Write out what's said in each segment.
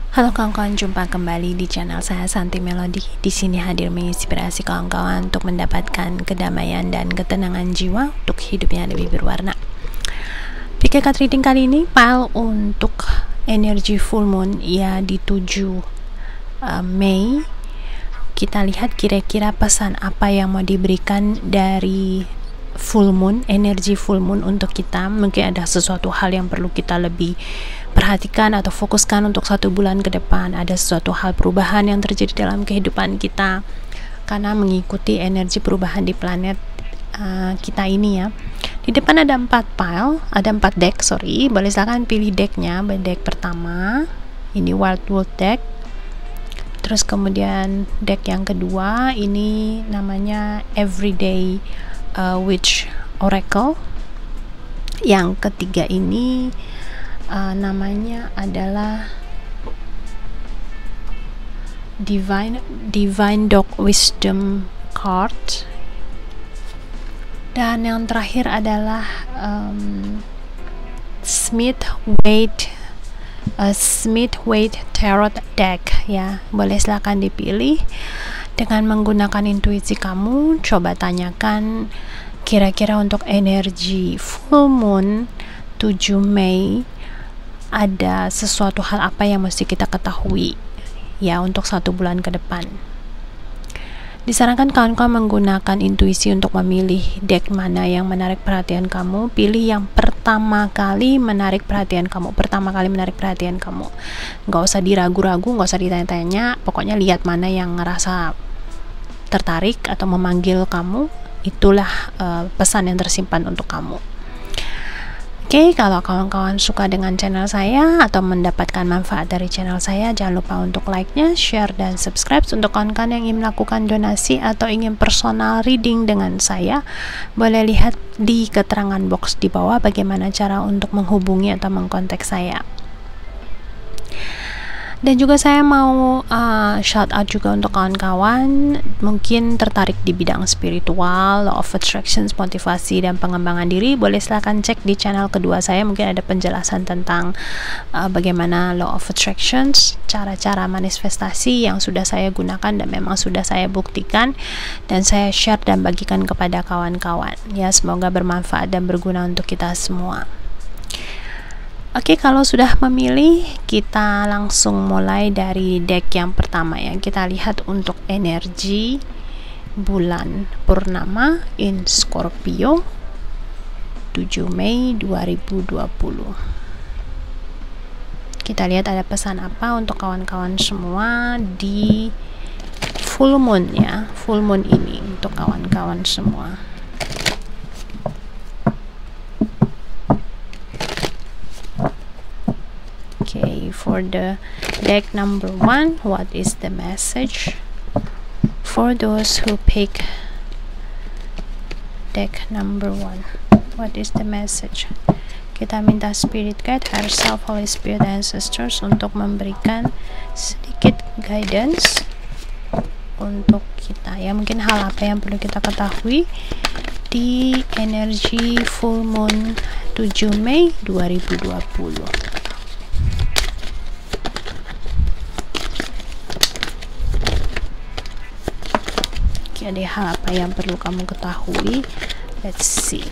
Halo kawan-kawan, jumpa kembali di channel saya Santi Melody. Di sini hadir menginspirasi kawan-kawan untuk mendapatkan kedamaian dan ketenangan jiwa untuk hidupnya lebih berwarna. PK card reading kali ini file untuk energi full moon ya di 7 Mei. Kita lihat kira-kira pesan apa yang mau diberikan dari full moon, energi full moon untuk kita. Mungkin ada sesuatu hal yang perlu kita lebih perhatikan atau fokuskan untuk 1 bulan ke depan. Ada sesuatu hal perubahan yang terjadi dalam kehidupan kita karena mengikuti energi perubahan di planet kita ini ya. Di depan ada 4 pile, ada 4 deck, boleh silakan pilih decknya. Deck pertama ini Wildwood deck, terus kemudian deck yang kedua ini namanya Everyday Witch Oracle, yang ketiga ini namanya adalah Divine Dog Wisdom Card, dan yang terakhir adalah Smith Waite Tarot Deck ya. Boleh silakan dipilih dengan menggunakan intuisi kamu. Coba tanyakan kira-kira untuk energi full moon 7 Mei ada sesuatu hal apa yang mesti kita ketahui ya untuk 1 bulan ke depan. Disarankan kawan-kawan menggunakan intuisi untuk memilih deck mana yang menarik perhatian kamu. Pilih yang pertama kali menarik perhatian kamu. Nggak usah diragu-ragu, nggak usah ditanya-tanya, pokoknya lihat mana yang ngerasa tertarik atau memanggil kamu. Itulah pesan yang tersimpan untuk kamu. Oke, kalau kawan-kawan suka dengan channel saya atau mendapatkan manfaat dari channel saya, jangan lupa untuk like-nya, share, dan subscribe. Untuk kawan-kawan yang ingin melakukan donasi atau ingin personal reading dengan saya, boleh lihat di keterangan box di bawah bagaimana cara untuk menghubungi atau mengkontak saya. Dan juga saya mau shout out juga untuk kawan-kawan mungkin tertarik di bidang spiritual, law of attractions, motivasi, dan pengembangan diri. Boleh silahkan cek di channel kedua saya, mungkin ada penjelasan tentang bagaimana law of attractions, cara-cara manifestasi yang sudah saya gunakan dan memang sudah saya buktikan, dan saya share dan bagikan kepada kawan-kawan ya. Semoga bermanfaat dan berguna untuk kita semua. Oke, kalau sudah memilih, kita langsung mulai dari deck yang pertama ya. Kita lihat untuk energi bulan purnama in Scorpio 7 Mei 2020. Kita lihat ada pesan apa untuk kawan-kawan semua di full moon ya. Full moon ini untuk kawan-kawan semua. Okay, for the deck number 1, what is the message for those who pick deck number 1? What is the message? Kita minta spirit guide, higher self, Holy Spirit, ancestors untuk memberikan sedikit guidance untuk kita ya. Mungkin hal apa yang perlu kita ketahui di energi full moon 7 Mei 2020. Ada hal apa yang perlu kamu ketahui? Let's see.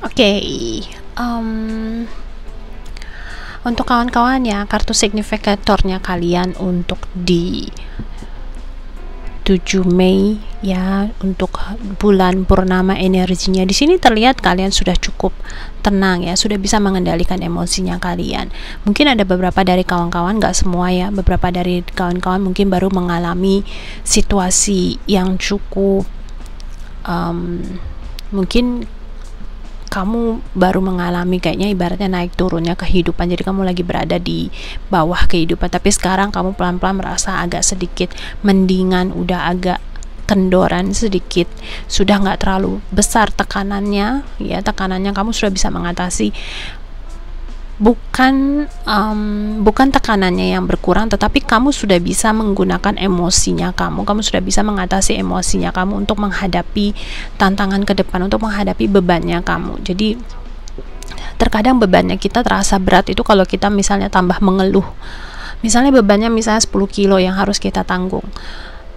Oke, untuk kawan-kawan ya, kartu signifikatornya kalian untuk di 7 Mei ya, untuk bulan purnama energinya di sini terlihat kalian sudah cukup tenang ya, sudah bisa mengendalikan emosinya kalian. Mungkin ada beberapa dari kawan-kawan, nggak semua ya, beberapa dari kawan-kawan mungkin baru mengalami situasi yang cukup mungkin kamu baru mengalami kayaknya ibaratnya naik turunnya kehidupan, jadi kamu lagi berada di bawah kehidupan, tapi sekarang kamu pelan-pelan merasa agak sedikit mendingan, udah agak kendoran sedikit, sudah nggak terlalu besar tekanannya ya, tekanannya kamu sudah bisa mengatasi. Bukan tekanannya yang berkurang, tetapi kamu sudah bisa menggunakan emosinya kamu sudah bisa mengatasi emosinya kamu untuk menghadapi tantangan ke depan, untuk menghadapi bebannya kamu. Jadi terkadang bebannya kita terasa berat itu kalau kita misalnya tambah mengeluh, misalnya bebannya misalnya 10 kilo yang harus kita tanggung.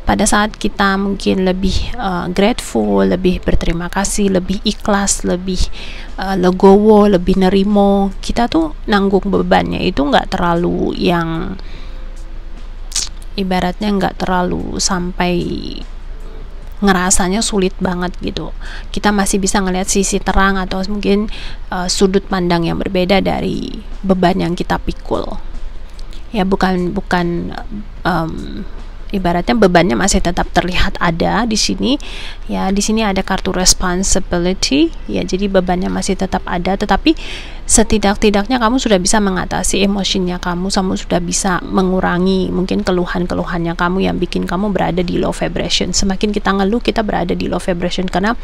Pada saat kita mungkin lebih grateful, lebih berterima kasih, lebih ikhlas, lebih legowo, lebih nerimo, kita tuh nanggung bebannya itu nggak terlalu yang ibaratnya nggak terlalu sampai ngerasanya sulit banget gitu. Kita masih bisa ngelihat sisi terang atau mungkin sudut pandang yang berbeda dari beban yang kita pikul. Ya bukan ibaratnya bebannya masih tetap terlihat ada di sini ya. Di sini ada kartu responsibility ya, jadi bebannya masih tetap ada, tetapi setidak-tidaknya kamu sudah bisa mengatasi emosinya kamu sudah bisa mengurangi mungkin keluhan-keluhannya kamu yang bikin kamu berada di low vibration. Semakin kita ngeluh, kita berada di low vibration karena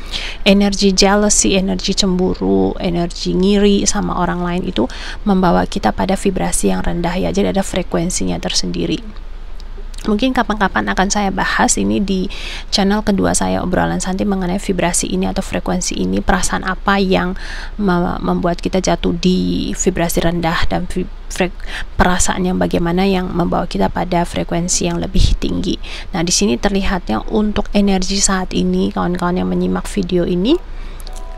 energi jealousy, energi cemburu, energi ngiri sama orang lain itu membawa kita pada vibrasi yang rendah ya, jadi ada frekuensinya tersendiri. Mungkin kapan-kapan akan saya bahas ini di channel kedua saya, obrolan santai, mengenai vibrasi ini atau frekuensi ini, perasaan apa yang membuat kita jatuh di vibrasi rendah, dan perasaan yang bagaimana yang membawa kita pada frekuensi yang lebih tinggi. Nah, di sini terlihatnya untuk energi saat ini, kawan-kawan yang menyimak video ini,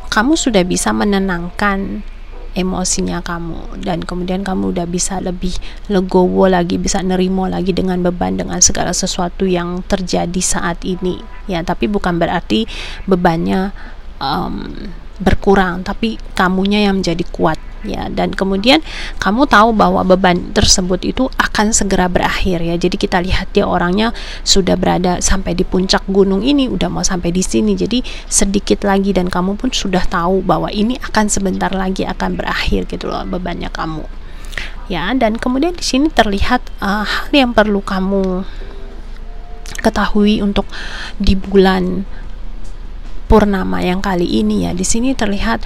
kamu sudah bisa menenangkan emosinya kamu, dan kemudian kamu udah bisa lebih legowo lagi, bisa nerimo lagi dengan beban, dengan segala sesuatu yang terjadi saat ini ya. Tapi bukan berarti bebannya berkurang, tapi kamunya yang menjadi kuat ya. Dan kemudian kamu tahu bahwa beban tersebut itu akan segera berakhir ya. Jadi kita lihat dia orangnya sudah berada sampai di puncak gunung ini, udah mau sampai di sini, jadi sedikit lagi, dan kamu pun sudah tahu bahwa ini akan sebentar lagi akan berakhir gitu loh bebannya kamu ya. Dan kemudian di sini terlihat hal yang perlu kamu ketahui untuk di bulan purnama yang kali ini ya. Di sini terlihat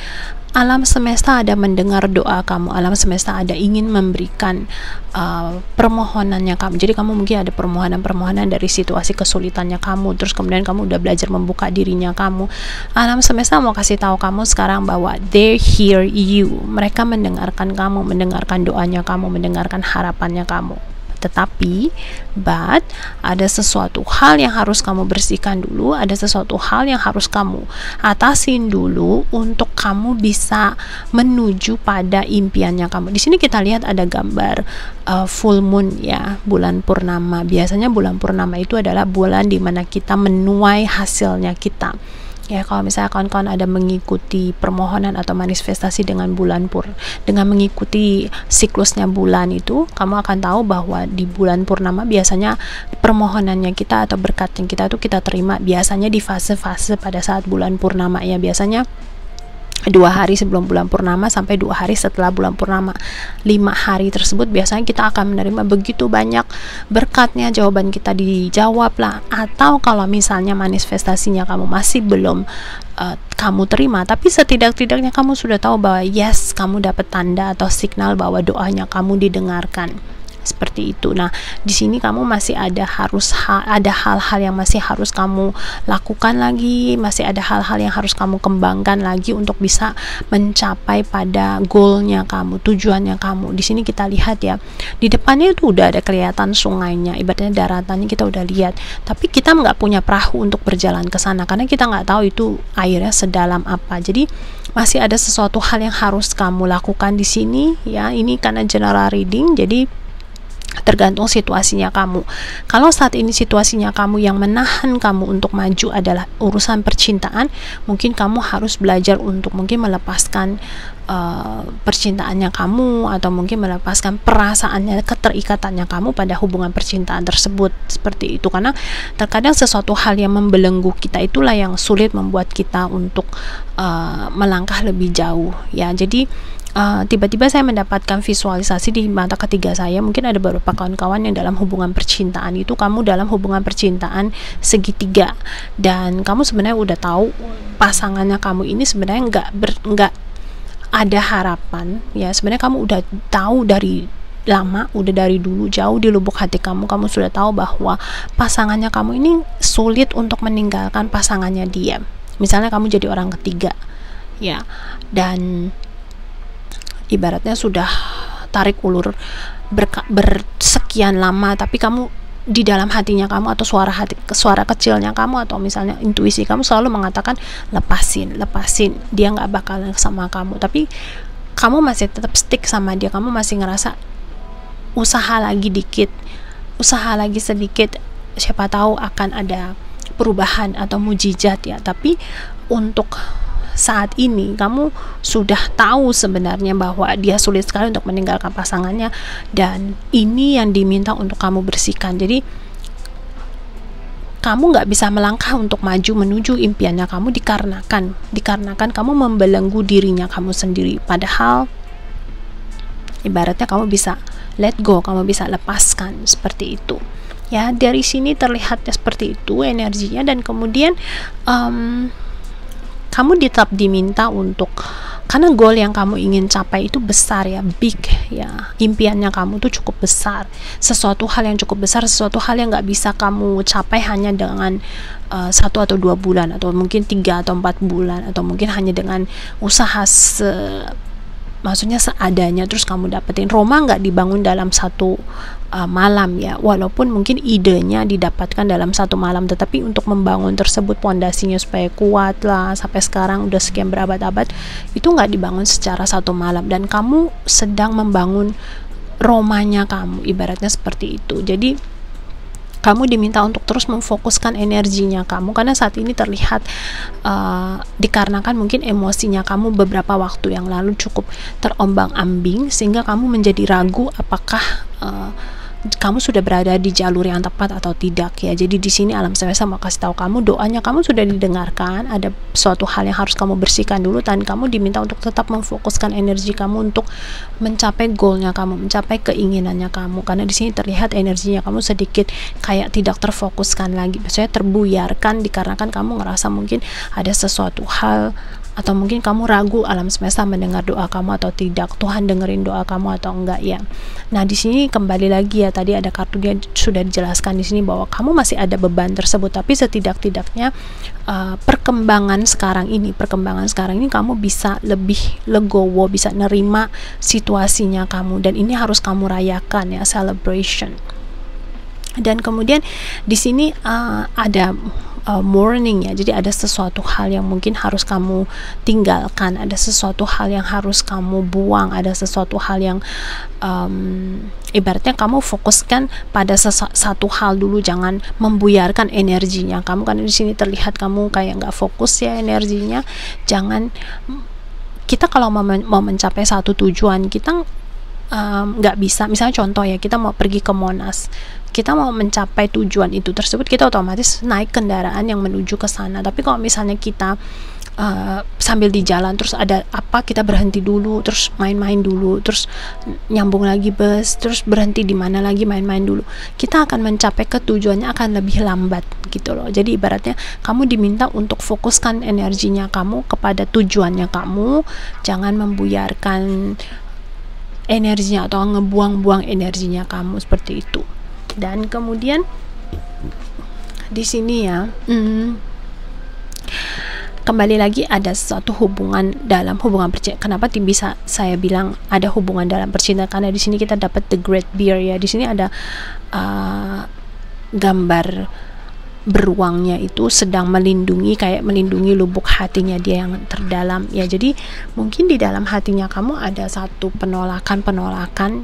alam semesta ada mendengar doa kamu, alam semesta ada ingin memberikan permohonannya kamu. Jadi kamu mungkin ada permohonan-permohonan dari situasi kesulitannya kamu, terus kemudian kamu udah belajar membuka dirinya kamu. Alam semesta mau kasih tahu kamu sekarang bahwa they hear you, mereka mendengarkan kamu, mendengarkan doanya kamu, mendengarkan harapannya kamu. Tetapi ada sesuatu hal yang harus kamu bersihkan dulu, ada sesuatu hal yang harus kamu atasin dulu untuk kamu bisa menuju pada impiannya kamu. Di sini kita lihat ada gambar full moon ya, bulan purnama. Biasanya bulan purnama itu adalah bulan dimana kita menuai hasilnya kita. Ya, kalau misalnya kawan-kawan ada mengikuti permohonan atau manifestasi dengan bulan dengan mengikuti siklusnya bulan itu, kamu akan tahu bahwa di bulan purnama biasanya permohonannya kita atau berkatnya kita itu kita terima biasanya di fase-fase pada saat bulan purnama ya. Biasanya 2 hari sebelum bulan purnama sampai 2 hari setelah bulan purnama. 5 hari tersebut biasanya kita akan menerima begitu banyak berkatnya, jawaban kita dijawab lah. Atau kalau misalnya manifestasinya kamu masih belum kamu terima, tapi setidak-tidaknya kamu sudah tahu bahwa yes, kamu dapat tanda atau signal bahwa doanya kamu didengarkan. Seperti itu. Nah, di sini kamu masih ada hal-hal yang masih harus kamu lakukan lagi, masih ada hal-hal yang harus kamu kembangkan lagi untuk bisa mencapai pada goalnya kamu, tujuannya kamu. Di sini kita lihat ya, di depannya itu udah ada kelihatan sungainya, ibaratnya daratannya kita udah lihat, tapi kita nggak punya perahu untuk berjalan ke sana karena kita nggak tahu itu airnya sedalam apa. Jadi masih ada sesuatu hal yang harus kamu lakukan di sini ya. Ini karena general reading, jadi tergantung situasinya kamu. Kalau saat ini situasinya kamu yang menahan kamu untuk maju adalah urusan percintaan, mungkin kamu harus belajar untuk mungkin melepaskan percintaannya kamu, atau mungkin melepaskan perasaannya, keterikatannya kamu pada hubungan percintaan tersebut, seperti itu. Karena terkadang sesuatu hal yang membelenggu kita itulah yang sulit membuat kita untuk melangkah lebih jauh ya. Jadi tiba-tiba saya mendapatkan visualisasi di mata ketiga saya, mungkin ada beberapa kawan-kawan yang dalam hubungan percintaan itu, kamu dalam hubungan percintaan segitiga, dan kamu sebenarnya udah tahu pasangannya kamu ini sebenarnya nggak ada harapan ya. Sebenarnya kamu udah tahu dari lama, udah dari dulu, jauh di lubuk hati kamu sudah tahu bahwa pasangannya kamu ini sulit untuk meninggalkan pasangannya dia. Misalnya kamu jadi orang ketiga ya, dan ibaratnya sudah tarik ulur bersekian lama, tapi kamu di dalam hatinya kamu, atau suara kecilnya kamu, atau misalnya intuisi kamu selalu mengatakan lepasin, dia nggak bakalan sama kamu, tapi kamu masih tetap stick sama dia. Kamu masih ngerasa usaha lagi dikit, usaha lagi sedikit, siapa tahu akan ada perubahan atau mujizat ya. Tapi untuk saat ini kamu sudah tahu sebenarnya bahwa dia sulit sekali untuk meninggalkan pasangannya, dan ini yang diminta untuk kamu bersihkan. Jadi kamu nggak bisa melangkah untuk maju menuju impiannya kamu dikarenakan kamu membelenggu dirinya kamu sendiri. Padahal ibaratnya kamu bisa let go, kamu bisa lepaskan, seperti itu ya. Dari sini terlihatnya seperti itu energinya. Dan kemudian kamu tetap diminta untuk, karena goal yang kamu ingin capai itu besar ya, big ya, impiannya kamu tuh cukup besar, sesuatu hal yang cukup besar, sesuatu hal yang nggak bisa kamu capai hanya dengan 1 atau 2 bulan, atau mungkin 3 atau 4 bulan, atau mungkin hanya dengan usaha maksudnya seadanya terus kamu dapetin. Roma nggak dibangun dalam satu malam ya, walaupun mungkin idenya didapatkan dalam 1 malam, tetapi untuk membangun tersebut pondasinya supaya kuat lah sampai sekarang udah sekian berabad-abad, itu nggak dibangun secara 1 malam, dan kamu sedang membangun Romanya kamu, ibaratnya seperti itu. Jadi kamu diminta untuk terus memfokuskan energinya kamu, karena saat ini terlihat dikarenakan mungkin emosinya kamu beberapa waktu yang lalu cukup terombang-ambing, sehingga kamu menjadi ragu apakah kamu sudah berada di jalur yang tepat atau tidak ya. Jadi di sini alam semesta mau kasih tahu kamu, doanya kamu sudah didengarkan, ada suatu hal yang harus kamu bersihkan dulu, dan kamu diminta untuk tetap memfokuskan energi kamu untuk mencapai goalnya kamu, mencapai keinginannya kamu. Karena di sini terlihat energinya kamu sedikit kayak tidak terfokuskan lagi, biasanya terbuyarkan dikarenakan kamu ngerasa mungkin ada sesuatu hal, atau mungkin kamu ragu alam semesta mendengar doa kamu atau tidak, Tuhan dengerin doa kamu atau enggak ya. Nah di sini kembali lagi ya, tadi ada kartunya sudah dijelaskan di sini bahwa kamu masih ada beban tersebut, tapi setidak-tidaknya perkembangan sekarang ini kamu bisa lebih legowo, bisa nerima situasinya kamu, dan ini harus kamu rayakan ya, celebration. Dan kemudian di sini ada mourning ya, jadi ada sesuatu hal yang mungkin harus kamu tinggalkan, ada sesuatu hal yang harus kamu buang, ada sesuatu hal yang ibaratnya kamu fokuskan pada satu hal dulu, jangan membuyarkan energinya kamu, karena di sini terlihat kamu kayak nggak fokus ya energinya. Jangan, kita kalau mau mencapai satu tujuan, kita nggak bisa, misalnya contoh ya, kita mau pergi ke Monas, kita mau mencapai tujuan itu tersebut, kita otomatis naik kendaraan yang menuju ke sana. Tapi kalau misalnya kita sambil di jalan terus ada apa, kita berhenti dulu, terus main-main dulu, terus nyambung lagi bus, terus berhenti di mana lagi, main-main dulu, kita akan mencapai ke tujuannya akan lebih lambat gitu loh. Jadi ibaratnya kamu diminta untuk fokuskan energinya kamu kepada tujuannya kamu, jangan membuyarkan energinya atau ngebuang-buang energinya kamu, seperti itu. Dan kemudian di sini ya, kembali lagi ada suatu hubungan dalam hubungan percintaan. Kenapa bisa saya bilang ada hubungan dalam percintaan? Karena di sini kita dapat the great bear ya. Di sini ada gambar beruangnya itu sedang melindungi, kayak melindungi lubuk hatinya dia yang terdalam ya. Jadi mungkin di dalam hatinya kamu ada satu penolakan,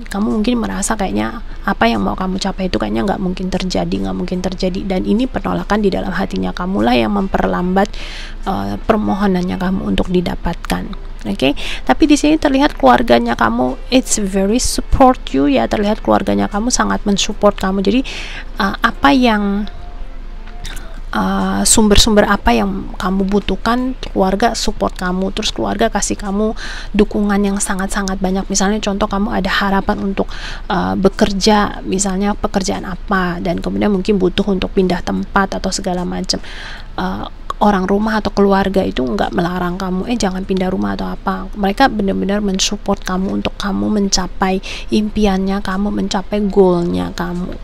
kamu mungkin merasa kayaknya apa yang mau kamu capai itu kayaknya nggak mungkin terjadi, dan ini penolakan di dalam hatinya kamu lah yang memperlambat permohonannya kamu untuk didapatkan. Oke, tapi di sini terlihat keluarganya kamu, it's very support you ya, terlihat keluarganya kamu sangat mensupport kamu. Jadi apa yang sumber-sumber apa yang kamu butuhkan, keluarga support kamu, terus keluarga kasih kamu dukungan yang sangat-sangat banyak. Misalnya contoh, kamu ada harapan untuk bekerja, misalnya pekerjaan apa, dan kemudian mungkin butuh untuk pindah tempat atau segala macam. Orang rumah atau keluarga itu nggak melarang kamu, jangan pindah rumah atau apa. Mereka benar-benar mensupport kamu untuk kamu mencapai impiannya kamu, mencapai goalnya kamu.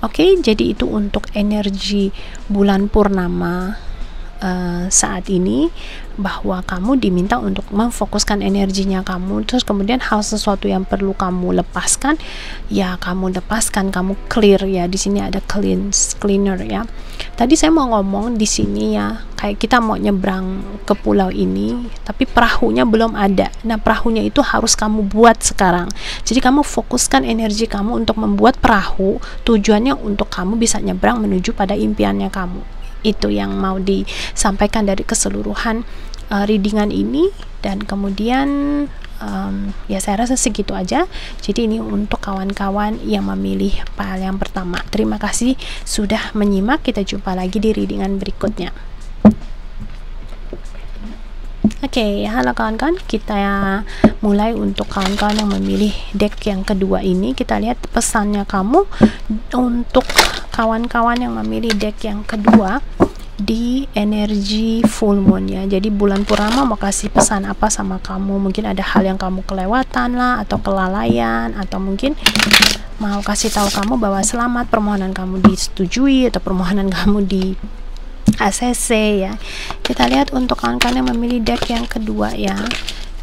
Oke, jadi itu untuk energi bulan purnama saat ini, bahwa kamu diminta untuk memfokuskan energinya kamu, terus kemudian hal sesuatu yang perlu kamu lepaskan ya kamu lepaskan, kamu clear ya. Di sini ada cleaner ya. Tadi saya mau ngomong di sini ya, kayak kita mau nyebrang ke pulau ini tapi perahunya belum ada. Nah, perahunya itu harus kamu buat sekarang. Jadi kamu fokuskan energi kamu untuk membuat perahu, tujuannya untuk kamu bisa nyebrang menuju pada impiannya kamu. Itu yang mau disampaikan dari keseluruhan readingan ini. Dan kemudian ya saya rasa segitu aja. Jadi ini untuk kawan-kawan yang memilih pile yang pertama. Terima kasih sudah menyimak. Kita jumpa lagi di readingan berikutnya. Oke, halo kawan-kawan, kita mulai untuk kawan-kawan yang memilih deck yang kedua ini. Kita lihat pesannya kamu untuk kawan-kawan yang memilih deck yang kedua di energi full moon ya. Jadi bulan purnama mau kasih pesan apa sama kamu? Mungkin ada hal yang kamu kelewatan lah, atau kelalaian, atau mungkin mau kasih tahu kamu bahwa selamat, permohonan kamu disetujui atau permohonan kamu di ACC ya. Kita lihat untuk kawan-kawan yang memilih deck yang kedua ya,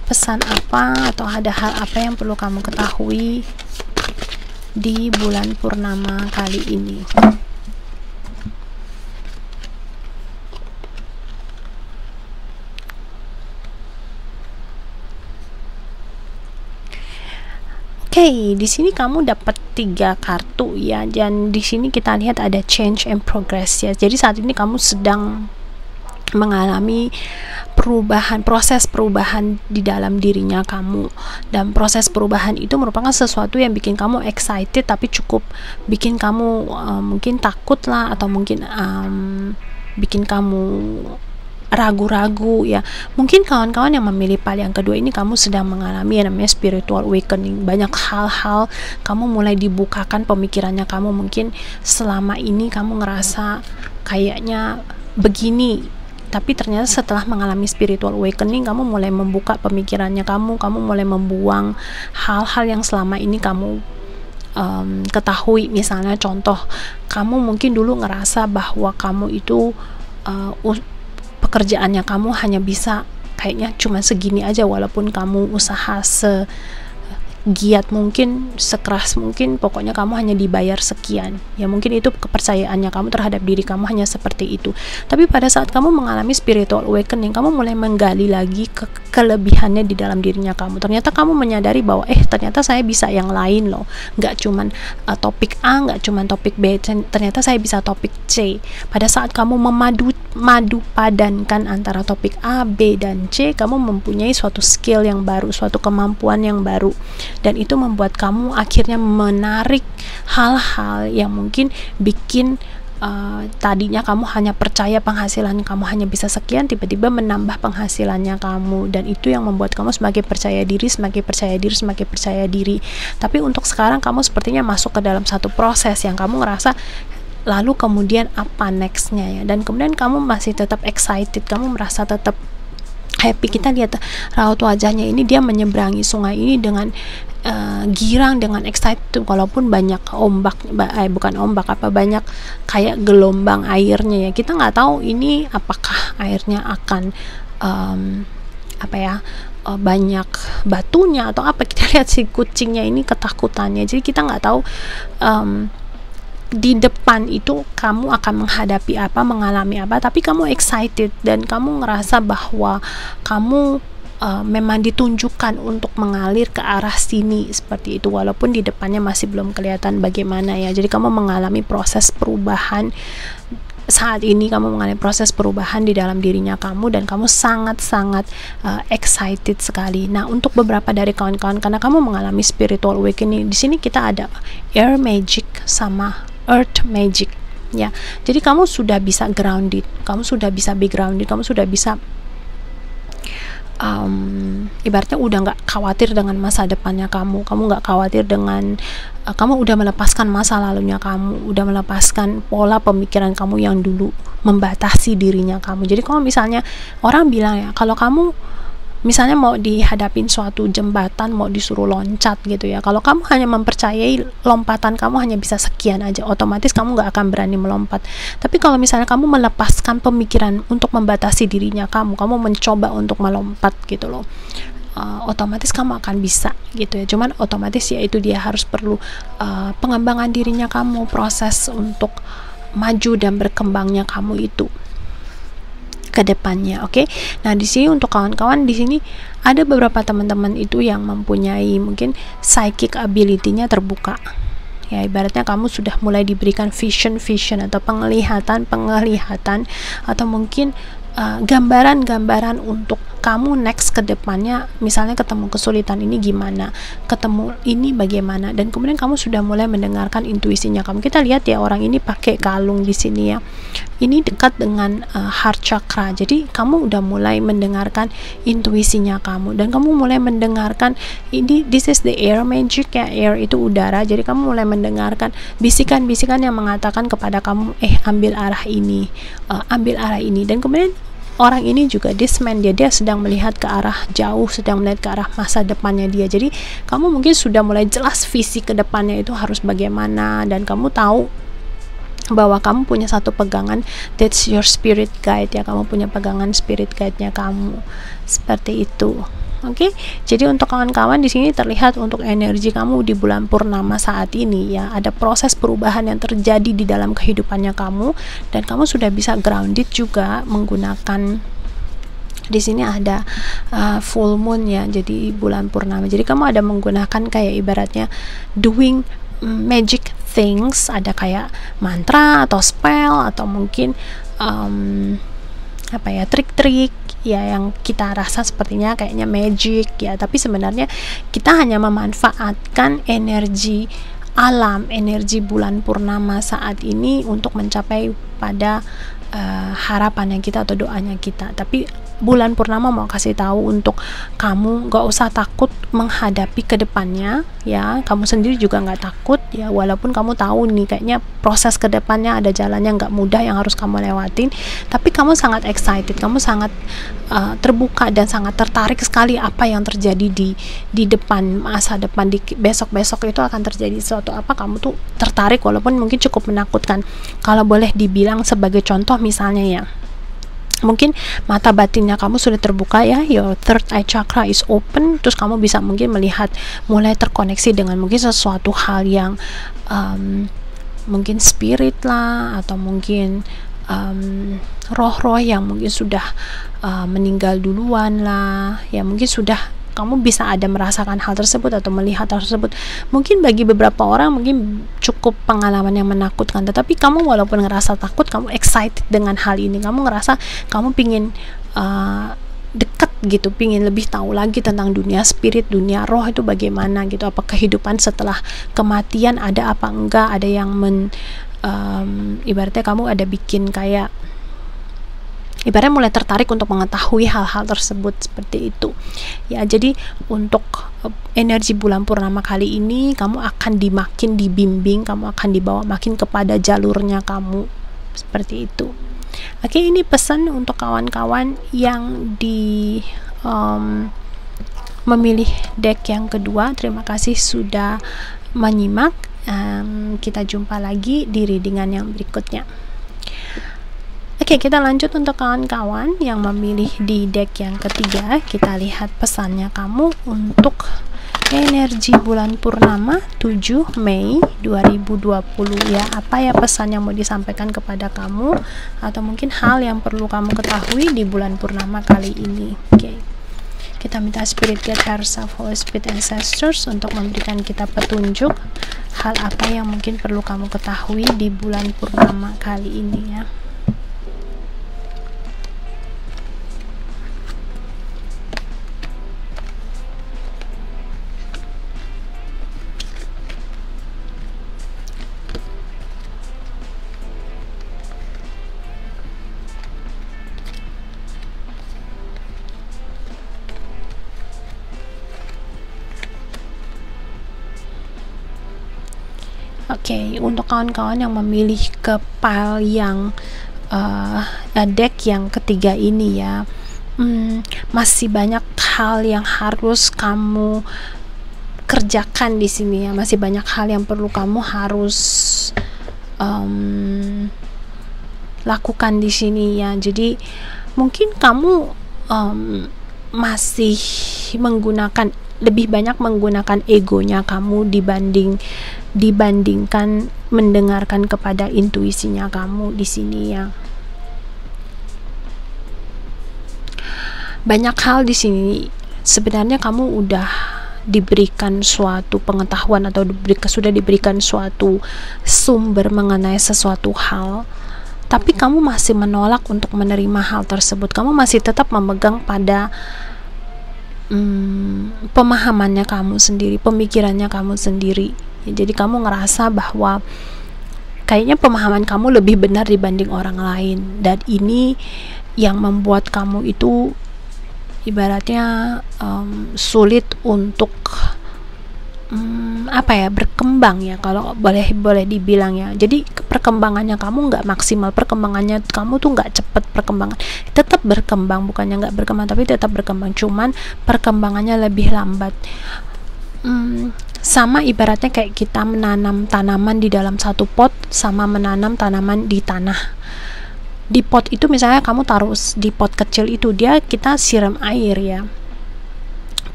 pesan apa atau ada hal apa yang perlu kamu ketahui di bulan purnama kali ini. Oke, di sini kamu dapat 3 kartu ya, dan di sini kita lihat ada change and progress ya. Jadi saat ini kamu sedang mengalami perubahan, proses perubahan di dalam dirinya kamu, dan proses perubahan itu merupakan sesuatu yang bikin kamu excited, tapi cukup bikin kamu mungkin takut lah, atau mungkin bikin kamu ragu-ragu ya. Mungkin kawan-kawan yang memilih pile yang kedua ini, kamu sedang mengalami yang namanya spiritual awakening. Banyak hal-hal kamu mulai dibukakan pemikirannya kamu. Mungkin selama ini kamu ngerasa kayaknya begini, tapi ternyata setelah mengalami spiritual awakening, kamu mulai membuka pemikirannya kamu mulai membuang hal-hal yang selama ini kamu ketahui. Misalnya contoh, kamu mungkin dulu ngerasa bahwa kamu itu pekerjaannya kamu hanya bisa kayaknya cuma segini aja, walaupun kamu usaha segiat mungkin, sekeras mungkin, pokoknya kamu hanya dibayar sekian ya. Mungkin itu kepercayaannya kamu terhadap diri kamu hanya seperti itu. Tapi pada saat kamu mengalami spiritual awakening, kamu mulai menggali lagi kelebihannya di dalam dirinya kamu. Ternyata kamu menyadari bahwa ternyata saya bisa yang lain loh, nggak cuman topik A, nggak cuman topik B, ternyata saya bisa topik C. Pada saat kamu madu padankan antara topik A, B, dan C, kamu mempunyai suatu skill yang baru, suatu kemampuan yang baru, dan itu membuat kamu akhirnya menarik hal-hal yang mungkin bikin tadinya kamu hanya percaya penghasilan kamu hanya bisa sekian, tiba-tiba menambah penghasilannya kamu, dan itu yang membuat kamu semakin percaya diri. Tapi untuk sekarang kamu sepertinya masuk ke dalam satu proses yang kamu ngerasa lalu kemudian apa nextnya ya, dan kemudian kamu masih tetap excited, kamu merasa tetap happy. Kita lihat raut wajahnya ini, dia menyeberangi sungai ini dengan girang, dengan excited, walaupun banyak ombak, banyak kayak gelombang airnya ya. Kita nggak tahu ini apakah airnya akan banyak batunya atau apa. Kita lihat si kucingnya ini ketakutannya, jadi kita nggak tahu di depan itu kamu akan menghadapi apa, mengalami apa, tapi kamu excited dan kamu ngerasa bahwa kamu memang ditunjukkan untuk mengalir ke arah sini seperti itu, walaupun di depannya masih belum kelihatan bagaimana ya. Jadi kamu mengalami proses perubahan saat ini, kamu mengalami proses perubahan di dalam dirinya kamu, dan kamu sangat-sangat excited sekali. Nah, untuk beberapa dari kawan-kawan, karena kamu mengalami spiritual awakening, di sini kita ada air magic sama earth magic ya. Jadi kamu sudah bisa grounded, kamu sudah bisa be grounded, kamu sudah bisa ibaratnya udah nggak khawatir dengan masa depannya kamu nggak khawatir dengan kamu udah melepaskan masa lalunya kamu, udah melepaskan pola pemikiran kamu yang dulu membatasi dirinya kamu. Jadi kalau misalnya orang bilang ya, kalau kamu misalnya mau dihadapin suatu jembatan, mau disuruh loncat gitu ya, kalau kamu hanya mempercayai lompatan kamu hanya bisa sekian aja, otomatis kamu nggak akan berani melompat. Tapi kalau misalnya kamu melepaskan pemikiran untuk membatasi dirinya kamu mencoba untuk melompat gitu loh, otomatis kamu akan bisa gitu ya. Cuman otomatis ya itu dia harus perlu pengembangan dirinya kamu, proses untuk maju dan berkembangnya kamu itu ke depannya. Oke. Nah, di sini untuk kawan-kawan, di sini ada beberapa teman-teman itu yang mempunyai mungkin psychic ability-nya terbuka. Ya, ibaratnya kamu sudah mulai diberikan vision atau penglihatan atau mungkin gambaran-gambaran untuk kamu next ke depannya. Misalnya ketemu kesulitan ini gimana, ketemu ini bagaimana, dan kemudian kamu sudah mulai mendengarkan intuisinya kamu. Kita lihat ya, orang ini pakai kalung di sini ya. Ini dekat dengan heart chakra. Jadi kamu udah mulai mendengarkan intuisinya kamu, dan kamu mulai mendengarkan ini, this is the air magic ya. Air itu udara. Jadi kamu mulai mendengarkan bisikan-bisikan yang mengatakan kepada kamu, ambil arah ini, ambil arah ini. Dan kemudian orang ini juga, this man, dia sedang melihat ke arah jauh, sedang melihat ke arah masa depannya dia. Jadi kamu mungkin sudah mulai jelas visi ke depannya itu harus bagaimana, dan kamu tahu bahwa kamu punya satu pegangan, that's your spirit guide ya. Kamu punya pegangan spirit guide-nya kamu seperti itu. Oke, jadi untuk kawan-kawan di sini terlihat untuk energi kamu di bulan purnama saat ini ya, ada proses perubahan yang terjadi di dalam kehidupannya kamu, dan kamu sudah bisa grounded juga menggunakan, di sini ada full moon ya, jadi bulan purnama. Jadi kamu ada menggunakan kayak ibaratnya doing magic things, ada kayak mantra atau spell atau mungkin apa ya, trik-trik ya yang kita rasa sepertinya kayaknya magic ya, tapi sebenarnya kita hanya memanfaatkan energi alam, energi bulan purnama saat ini untuk mencapai pada harapannya kita atau doanya kita. Tapi bulan purnama mau kasih tahu untuk kamu gak usah takut menghadapi ke depannya ya. Kamu sendiri juga gak takut ya, walaupun kamu tahu nih kayaknya proses ke depannya ada jalannya gak mudah yang harus kamu lewatin, tapi kamu sangat excited, kamu sangat terbuka dan sangat tertarik sekali apa yang terjadi di depan, masa depan, di besok-besok itu akan terjadi sesuatu apa, kamu tuh tertarik walaupun mungkin cukup menakutkan. Kalau boleh dibilang sebagai contoh misalnya ya, mungkin mata batinnya kamu sudah terbuka ya, your third eye chakra is open, terus kamu bisa mungkin melihat, mulai terkoneksi dengan mungkin sesuatu hal yang mungkin spirit lah, atau mungkin roh-roh yang mungkin sudah meninggal duluan lah ya, mungkin sudah kamu bisa ada merasakan hal tersebut atau melihat hal tersebut. Mungkin bagi beberapa orang mungkin cukup pengalaman yang menakutkan, tetapi kamu walaupun ngerasa takut, kamu excited dengan hal ini, kamu ngerasa kamu pingin dekat gitu, pingin lebih tahu lagi tentang dunia spirit, dunia roh itu bagaimana gitu, apa kehidupan setelah kematian, ada apa enggak, ada yang ibaratnya kamu ada bikin kayak ibaratnya mulai tertarik untuk mengetahui hal-hal tersebut seperti itu ya. Jadi untuk energi bulan purnama kali ini kamu akan makin dibimbing, kamu akan dibawa makin kepada jalurnya kamu seperti itu. Oke, ini pesan untuk kawan-kawan yang memilih deck yang kedua. Terima kasih sudah menyimak. Kita jumpa lagi di readingan yang berikutnya. Oke, kita lanjut untuk kawan-kawan yang memilih di deck yang ketiga. Kita lihat pesannya kamu untuk energi bulan purnama 7 Mei 2020 ya. Apa ya pesan yang mau disampaikan kepada kamu, atau mungkin hal yang perlu kamu ketahui di bulan purnama kali ini. Oke. Kita minta Spirit Guide, Higher Self, Holy Spirit, Ancestors untuk memberikan kita petunjuk hal apa yang mungkin perlu kamu ketahui di bulan purnama kali ini ya. Oke, untuk kawan-kawan yang memilih ke pile yang deck yang ketiga ini ya, masih banyak hal yang harus kamu kerjakan di sini ya. Masih banyak hal yang perlu kamu harus lakukan di sini ya. Jadi mungkin kamu masih lebih banyak menggunakan egonya kamu dibandingkan mendengarkan kepada intuisinya kamu di sini ya. Banyak hal di sini sebenarnya kamu udah diberikan suatu pengetahuan atau sudah diberikan suatu sumber mengenai sesuatu hal, tapi kamu masih menolak untuk menerima hal tersebut. Kamu masih tetap memegang pada pemahamannya kamu sendiri, pemikirannya kamu sendiri ya. Jadi kamu ngerasa bahwa kayaknya pemahaman kamu lebih benar dibanding orang lain, dan ini yang membuat kamu itu ibaratnya sulit untuk berkembang ya, kalau boleh dibilang ya. Jadi perkembangannya kamu nggak maksimal, perkembangannya kamu tuh nggak cepet, perkembangan tetap berkembang, bukannya nggak berkembang tapi tetap berkembang, cuman perkembangannya lebih lambat. Sama ibaratnya kayak kita menanam tanaman di dalam satu pot sama menanam tanaman di tanah. Di pot itu misalnya kamu taruh di pot kecil itu, kita siram air ya,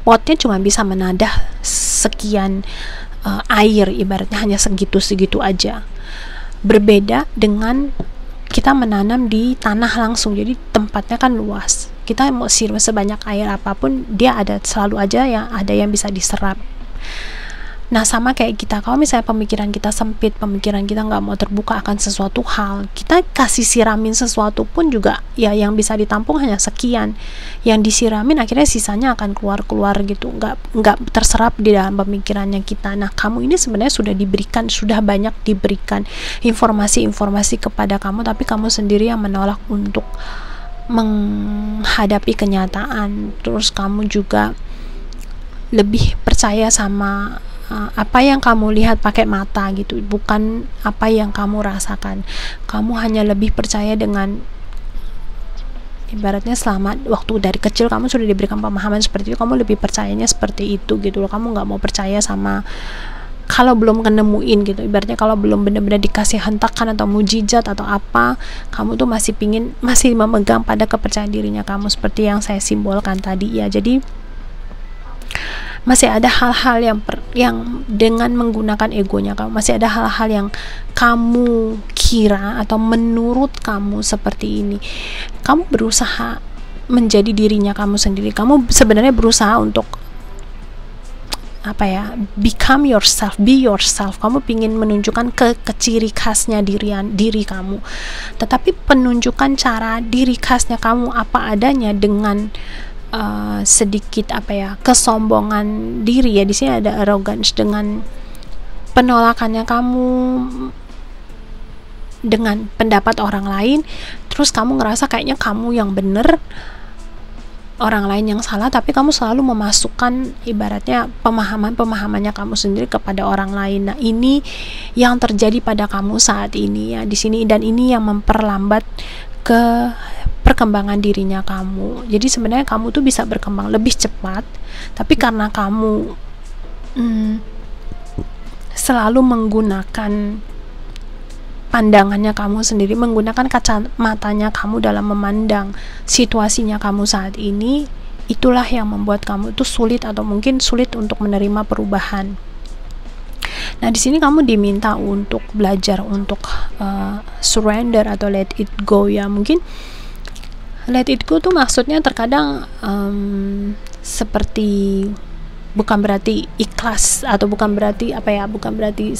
potnya cuma bisa menadah sekian air, ibaratnya hanya segitu aja. Berbeda dengan kita menanam di tanah langsung, jadi tempatnya kan luas, kita mau siram sebanyak air apapun dia selalu aja ada yang bisa diserap. Nah sama kayak kita, kalau misalnya pemikiran kita sempit, pemikiran kita nggak mau terbuka akan sesuatu hal, kita kasih siramin sesuatu pun juga ya yang bisa ditampung hanya sekian, yang disiramin akhirnya sisanya akan keluar gitu, nggak terserap di dalam pemikirannya kita. Nah kamu ini sebenarnya sudah banyak diberikan informasi kepada kamu, tapi kamu sendiri yang menolak untuk menghadapi kenyataan. Terus kamu juga lebih percaya sama apa yang kamu lihat pakai mata gitu, bukan apa yang kamu rasakan. Kamu hanya lebih percaya dengan ibaratnya selama waktu dari kecil kamu sudah diberikan pemahaman seperti itu, kamu lebih percayanya seperti itu gitu loh. Kamu nggak mau percaya sama kalau belum kenemuin gitu, ibaratnya kalau belum benar-benar dikasih hentakan atau mujizat atau apa, kamu tuh masih memegang pada kepercayaan dirinya kamu seperti yang saya simbolkan tadi ya. Jadi masih ada hal-hal yang dengan menggunakan egonya kamu, masih ada hal-hal yang kamu kira atau menurut kamu seperti ini. Kamu berusaha menjadi dirinya kamu sendiri. Kamu sebenarnya berusaha untuk become yourself, be yourself. Kamu ingin menunjukkan ciri khasnya diri kamu, tetapi penunjukan cara diri khasnya kamu apa adanya dengan sedikit kesombongan diri ya. Di sini ada arrogance, dengan penolakannya kamu dengan pendapat orang lain, terus kamu ngerasa kayaknya kamu yang bener, orang lain yang salah, tapi kamu selalu memasukkan ibaratnya pemahamannya kamu sendiri kepada orang lain. Nah ini yang terjadi pada kamu saat ini ya di sini, dan ini yang memperlambat ke perkembangan dirinya kamu. Jadi sebenarnya kamu tuh bisa berkembang lebih cepat, tapi karena kamu selalu menggunakan pandangannya kamu sendiri, menggunakan kacamatanya kamu dalam memandang situasinya kamu saat ini, itulah yang membuat kamu itu sulit atau mungkin sulit untuk menerima perubahan. Nah, di sini kamu diminta untuk belajar untuk surrender atau let it go ya. Mungkin let it go tuh maksudnya terkadang seperti bukan berarti ikhlas atau bukan berarti bukan berarti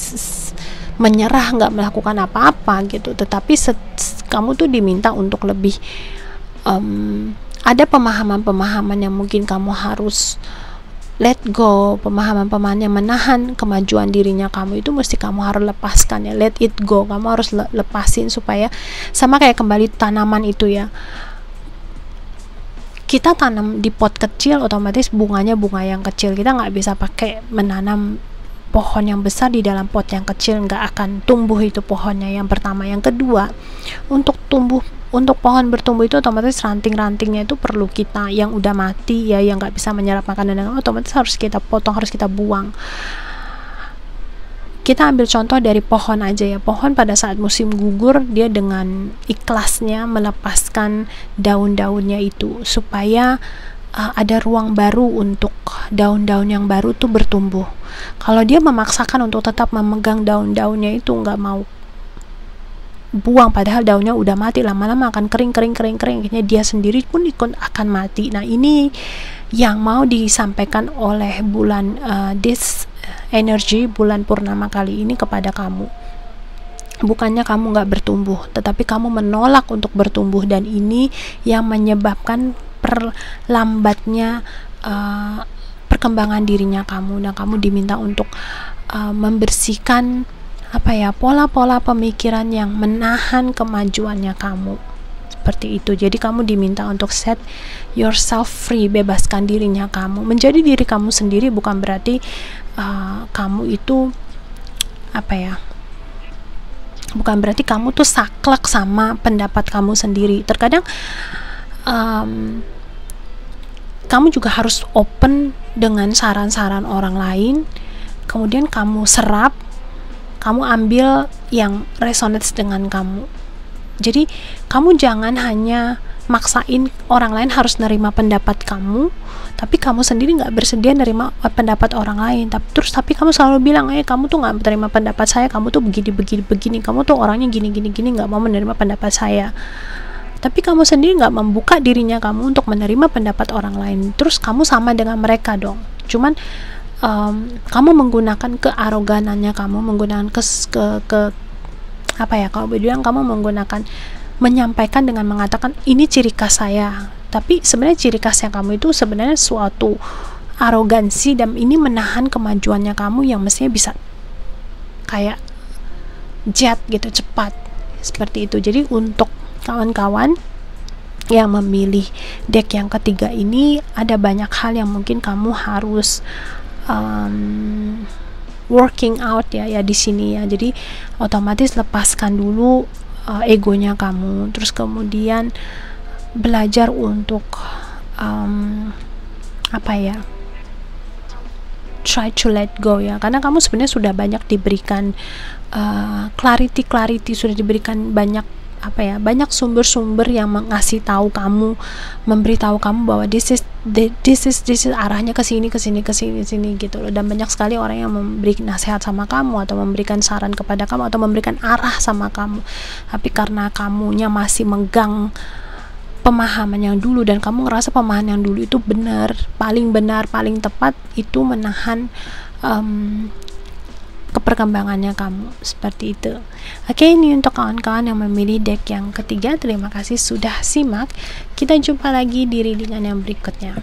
menyerah, nggak melakukan apa-apa gitu, tetapi kamu tuh diminta untuk lebih ada pemahaman-pemahaman yang mungkin kamu harus let go, pemahaman-pemahaman yang menahan kemajuan dirinya kamu itu mesti kamu harus lepaskan ya, let it go, kamu harus lepasin supaya sama kayak kembali tanaman itu ya. Kita tanam di pot kecil, otomatis bunganya bunga yang kecil, kita nggak bisa pakai menanam pohon yang besar di dalam pot yang kecil, nggak akan tumbuh itu pohonnya. Yang pertama. Yang kedua, untuk pohon bertumbuh itu otomatis ranting-rantingnya itu perlu kita yang udah mati ya, yang nggak bisa menyerap makanan, dan otomatis harus kita potong, harus kita buang. Kita ambil contoh dari pohon aja ya. Pohon pada saat musim gugur, dia dengan ikhlasnya melepaskan daun-daunnya itu supaya ada ruang baru untuk daun-daun yang baru tuh bertumbuh. Kalau dia memaksakan untuk tetap memegang daun-daunnya itu, nggak mau buang padahal daunnya udah mati, lama-lama akan kering, akhirnya dia sendiri pun ikut akan mati. Nah, ini yang mau disampaikan oleh bulan this energy, bulan purnama kali ini kepada kamu. Bukannya kamu nggak bertumbuh, tetapi kamu menolak untuk bertumbuh, dan ini yang menyebabkan perlambatnya perkembangan dirinya kamu. Nah, kamu diminta untuk membersihkan pola-pola pemikiran yang menahan kemajuannya kamu, seperti itu. Jadi kamu diminta untuk set yourself free, bebaskan dirinya kamu, menjadi diri kamu sendiri. Bukan berarti kamu itu bukan berarti kamu tuh saklek sama pendapat kamu sendiri. Terkadang kamu juga harus open dengan saran-saran orang lain, kemudian kamu serap, kamu ambil yang resonates dengan kamu. Jadi kamu jangan hanya maksain orang lain harus nerima pendapat kamu, tapi kamu sendiri nggak bersedia nerima pendapat orang lain. Tapi kamu selalu bilang, kamu tuh nggak terima pendapat saya, kamu tuh begini, kamu tuh orangnya gini, nggak mau menerima pendapat saya. Tapi kamu sendiri nggak membuka dirinya kamu untuk menerima pendapat orang lain. Terus kamu sama dengan mereka dong. Cuman kamu menggunakan kearoganannya kamu, menggunakan kalau bilang kamu menggunakan menyampaikan dengan mengatakan ini ciri khas saya, tapi sebenarnya ciri khasnya kamu itu sebenarnya suatu arogansi, dan ini menahan kemajuannya kamu yang mestinya bisa kayak jet gitu, cepat seperti itu. Jadi untuk kawan-kawan yang memilih deck yang ketiga ini, ada banyak hal yang mungkin kamu harus working out ya di sini ya. Jadi otomatis lepaskan dulu egonya kamu, terus kemudian belajar untuk try to let go ya, karena kamu sebenarnya sudah banyak diberikan clarity, sudah diberikan banyak sumber-sumber yang mengasih tahu kamu, memberitahu kamu bahwa this is arahnya ke sini gitu loh. Dan banyak sekali orang yang memberi nasihat sama kamu, atau memberikan saran kepada kamu, atau memberikan arah sama kamu, tapi karena kamunya masih megang pemahaman yang dulu, dan kamu ngerasa pemahaman yang dulu itu paling benar, paling tepat, itu menahan keperkembangannya kamu, seperti itu. Oke, ini untuk kawan-kawan yang memilih deck yang ketiga. Terima kasih sudah simak. Kita jumpa lagi di readingan yang berikutnya.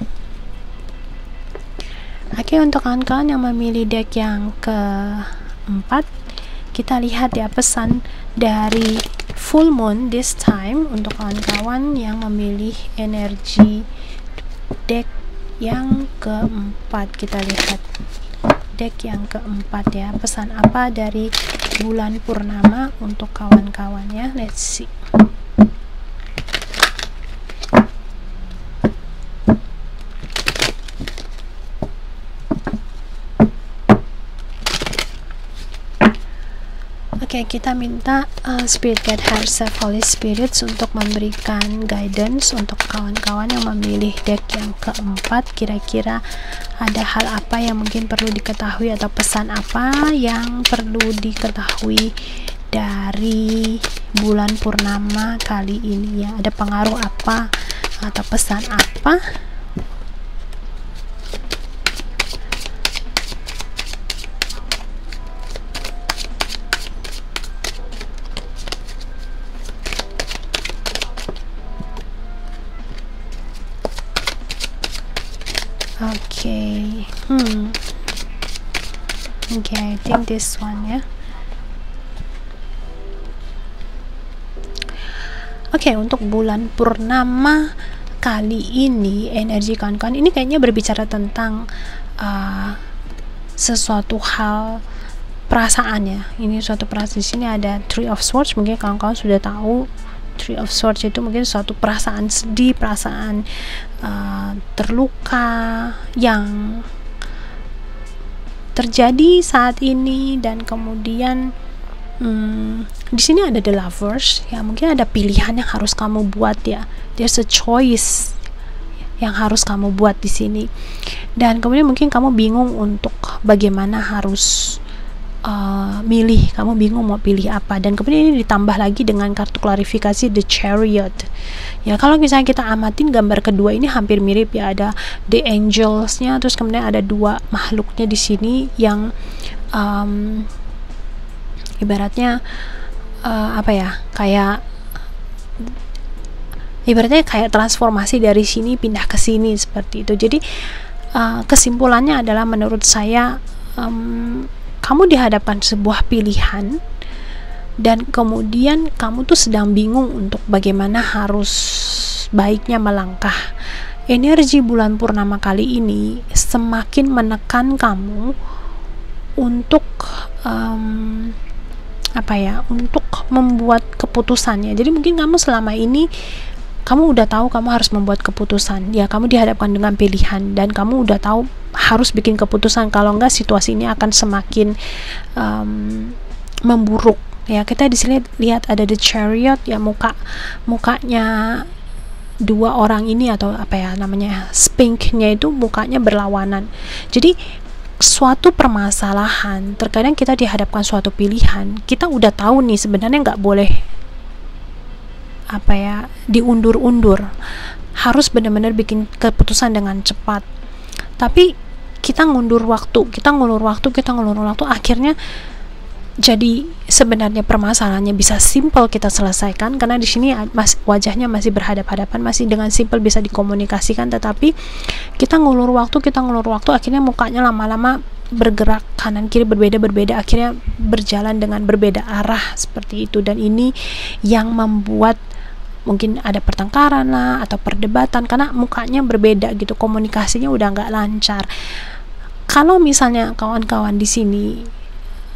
Oke, untuk kawan-kawan yang memilih deck yang keempat, kita lihat ya pesan dari full moon this time untuk kawan-kawan yang memilih energi deck yang keempat. Kita lihat deck yang keempat ya, pesan apa dari bulan purnama untuk kawan-kawannya. Let's see. Oke, kita minta Spirit Guide Higher Self Holy Spirits untuk memberikan guidance untuk kawan-kawan yang memilih deck yang keempat. Kira-kira ada hal apa yang mungkin perlu diketahui atau pesan apa yang perlu diketahui dari bulan purnama kali ini ya. Ada pengaruh apa atau pesan apa? Okay. Okay, I think this one ya. Oke, untuk bulan purnama kali ini energi kawan-kawan ini kayaknya berbicara tentang sesuatu hal perasaan ya. Ini suatu perasaan. Di sini ada Three of Swords, mungkin kawan-kawan sudah tahu Three of Swords itu mungkin suatu perasaan sedih, perasaan terluka yang terjadi saat ini, dan kemudian di sini ada The Lovers ya, mungkin ada pilihan yang harus kamu buat ya. There's a choice yang harus kamu buat di sini, dan kemudian mungkin kamu bingung untuk bagaimana harus milih, kamu bingung mau pilih apa. Dan kemudian ini ditambah lagi dengan kartu klarifikasi The Chariot ya. Kalau misalnya kita amatin gambar kedua ini hampir mirip ya, ada The Angels-nya, terus kemudian ada dua makhluknya di sini yang ibaratnya apa ya, kayak ibaratnya kayak transformasi dari sini pindah ke sini seperti itu. Jadi kesimpulannya adalah menurut saya kamu dihadapkan sebuah pilihan, dan kemudian kamu tuh sedang bingung untuk bagaimana harus baiknya melangkah. Energi bulan purnama kali ini semakin menekan kamu untuk apa ya, untuk membuat keputusannya. Jadi mungkin kamu selama ini kamu udah tahu kamu harus membuat keputusan ya, kamu dihadapkan dengan pilihan dan kamu udah tahu harus bikin keputusan, kalau enggak situasi ini akan semakin memburuk ya. Kita di sini lihat ada The Chariot ya, mukanya dua orang ini, atau apa ya namanya, spinknya itu mukanya berlawanan. Jadi suatu permasalahan, terkadang kita dihadapkan suatu pilihan, kita udah tahu nih sebenarnya nggak boleh apa ya, diundur-undur, harus benar-benar bikin keputusan dengan cepat. Tapi kita ngulur waktu, akhirnya jadi sebenarnya permasalahannya bisa simple kita selesaikan, karena di sini wajahnya masih berhadap-hadapan, masih dengan simple bisa dikomunikasikan. Tetapi kita ngulur waktu, akhirnya mukanya lama-lama bergerak kanan kiri berbeda, akhirnya berjalan dengan berbeda arah seperti itu. Dan ini yang membuat mungkin ada pertengkaran lah atau perdebatan, karena mukanya berbeda gitu, komunikasinya udah nggak lancar. Kalau misalnya kawan-kawan di sini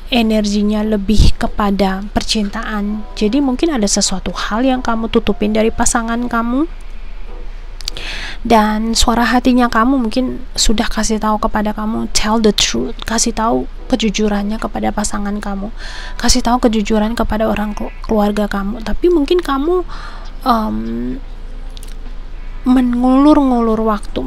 energinya lebih kepada percintaan, jadi mungkin ada sesuatu hal yang kamu tutupin dari pasangan kamu, dan suara hatinya kamu mungkin sudah kasih tahu kepada kamu, tell the truth, kasih tahu kejujurannya kepada pasangan kamu, kasih tahu kejujuran kepada orang keluarga kamu. Tapi mungkin kamu mengulur-ngulur waktu,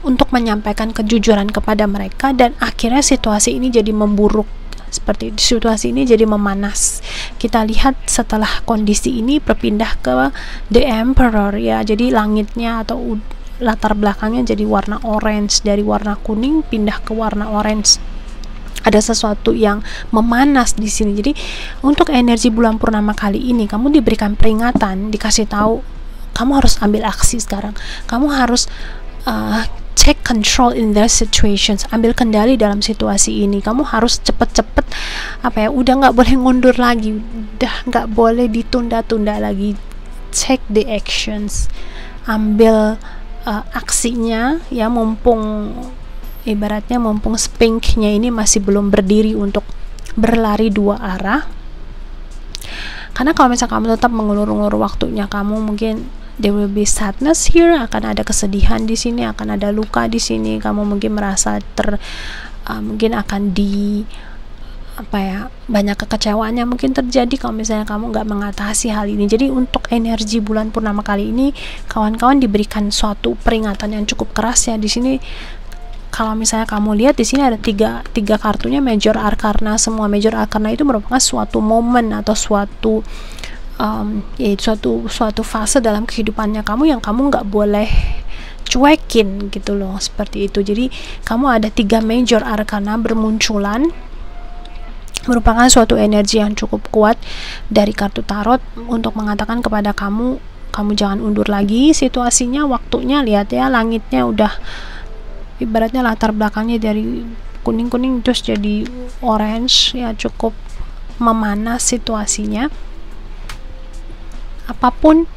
untuk menyampaikan kejujuran kepada mereka, dan akhirnya situasi ini jadi memburuk, seperti situasi ini jadi memanas. Kita lihat setelah kondisi ini berpindah ke The Emperor ya, jadi langitnya atau latar belakangnya jadi warna orange, dari warna kuning pindah ke warna orange. Ada sesuatu yang memanas di sini. Jadi untuk energi bulan purnama kali ini kamu diberikan peringatan, dikasih tahu kamu harus ambil aksi sekarang. Kamu harus take control in their situations, ambil kendali dalam situasi ini. Kamu harus cepet-cepet apa ya, udah nggak boleh ngundur lagi, udah nggak boleh ditunda-tunda lagi. Take the actions, ambil aksinya ya, mumpung ibaratnya mumpung spinknya ini masih belum berdiri untuk berlari dua arah. Karena kalau misalnya kamu tetap mengulur-ulur waktunya, kamu mungkin there will be sadness here, akan ada kesedihan di sini, akan ada luka di sini. Kamu mungkin merasa mungkin akan banyak kekecewaan yang mungkin terjadi kalau misalnya kamu nggak mengatasi hal ini. Jadi untuk energi bulan purnama kali ini, kawan-kawan diberikan suatu peringatan yang cukup keras ya. Di sini kalau misalnya kamu lihat di sini ada tiga kartunya Major Arcana. Semua Major Arcana itu merupakan suatu momen atau suatu suatu fase dalam kehidupannya kamu yang kamu nggak boleh cuekin gitu loh, seperti itu. Jadi kamu ada 3 Major Arcana bermunculan, merupakan suatu energi yang cukup kuat dari kartu tarot untuk mengatakan kepada kamu jangan undur lagi situasinya, waktunya. Lihat ya, langitnya udah ibaratnya latar belakangnya dari kuning-kuning terus jadi orange ya, cukup memanas situasinya. Apapun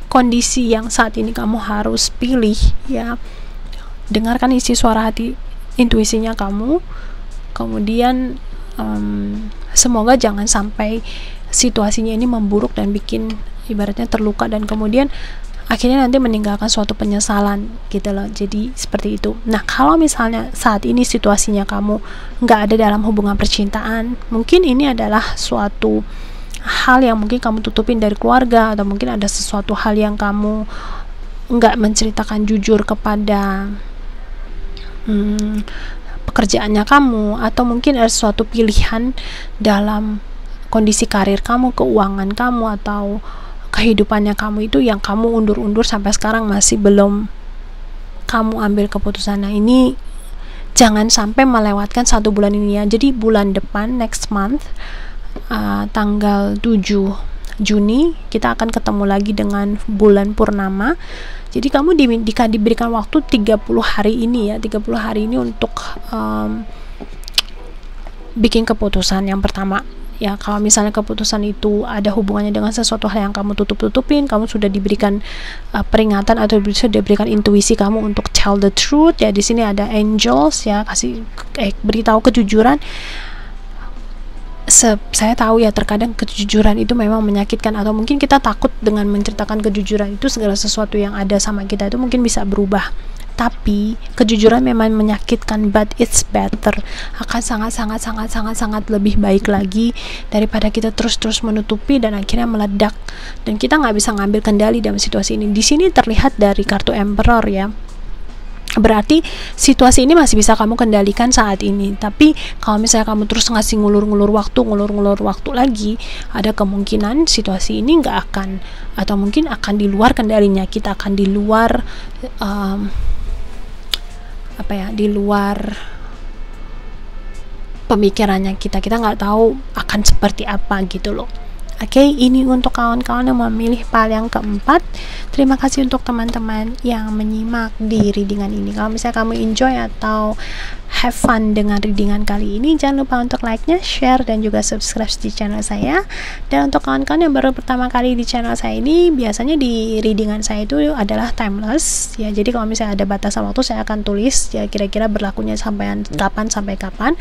kondisi yang saat ini kamu harus pilih ya, dengarkan isi suara hati intuisinya kamu, kemudian semoga jangan sampai situasinya ini memburuk dan bikin ibaratnya terluka dan kemudian akhirnya nanti meninggalkan suatu penyesalan gitu loh. Jadi seperti itu. Nah, kalau misalnya saat ini situasinya kamu nggak ada dalam hubungan percintaan, mungkin ini adalah suatu hal yang mungkin kamu tutupin dari keluarga, atau mungkin ada sesuatu hal yang kamu nggak menceritakan jujur kepada pekerjaannya kamu, atau mungkin ada suatu pilihan dalam kondisi karir kamu, keuangan kamu, atau kehidupannya kamu itu yang kamu undur-undur sampai sekarang masih belum kamu ambil keputusan. Nah, ini jangan sampai melewatkan 1 bulan ini ya. Jadi bulan depan, next month, tanggal 7 Juni kita akan ketemu lagi dengan bulan purnama. Jadi kamu diberikan waktu 30 hari ini ya, 30 hari ini untuk bikin keputusan. Yang pertama ya, kalau misalnya keputusan itu ada hubungannya dengan sesuatu hal yang kamu tutupin, kamu sudah diberikan peringatan atau sudah diberikan intuisi kamu untuk tell the truth ya. Di sini ada angels ya, kasih beritahu kejujuran. Saya tahu ya, terkadang kejujuran itu memang menyakitkan, atau mungkin kita takut dengan menceritakan kejujuran itu, segala sesuatu yang ada sama kita itu mungkin bisa berubah. Tapi kejujuran memang menyakitkan, but it's better, akan sangat lebih baik lagi daripada kita terus menutupi dan akhirnya meledak dan kita nggak bisa ngambil kendali dalam situasi ini. Di sini terlihat dari kartu Emperor ya, berarti situasi ini masih bisa kamu kendalikan saat ini. Tapi kalau misalnya kamu terus ngasih ngulur-ngulur waktu lagi, ada kemungkinan situasi ini nggak akan, atau mungkin akan di luar kendalinya kita, akan di luar di luar pemikirannya kita nggak tahu akan seperti apa gitu loh. Oke, ini untuk kawan-kawan yang memilih pile yang keempat. Terima kasih untuk teman-teman yang menyimak di readingan ini. Kalau misalnya kamu enjoy atau have fun dengan readingan kali ini, jangan lupa untuk like-nya, share, dan juga subscribe di channel saya. Dan untuk kawan-kawan yang baru pertama kali di channel saya ini, biasanya di readingan saya itu adalah timeless ya. Jadi kalau misalnya ada batasan waktu, saya akan tulis ya kira-kira berlakunya sampai kapan.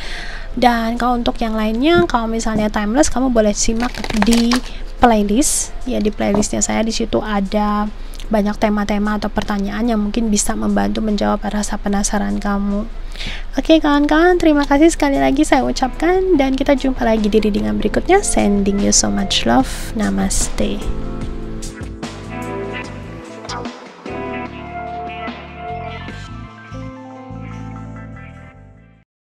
Dan kalau untuk yang lainnya, kalau misalnya timeless, kamu boleh simak di playlist ya. Di playlistnya saya, di situ ada banyak tema-tema atau pertanyaan yang mungkin bisa membantu menjawab rasa penasaran kamu. Oke kawan-kawan, terima kasih sekali lagi saya ucapkan, dan kita jumpa lagi di readingan berikutnya. Sending you so much love. Namaste.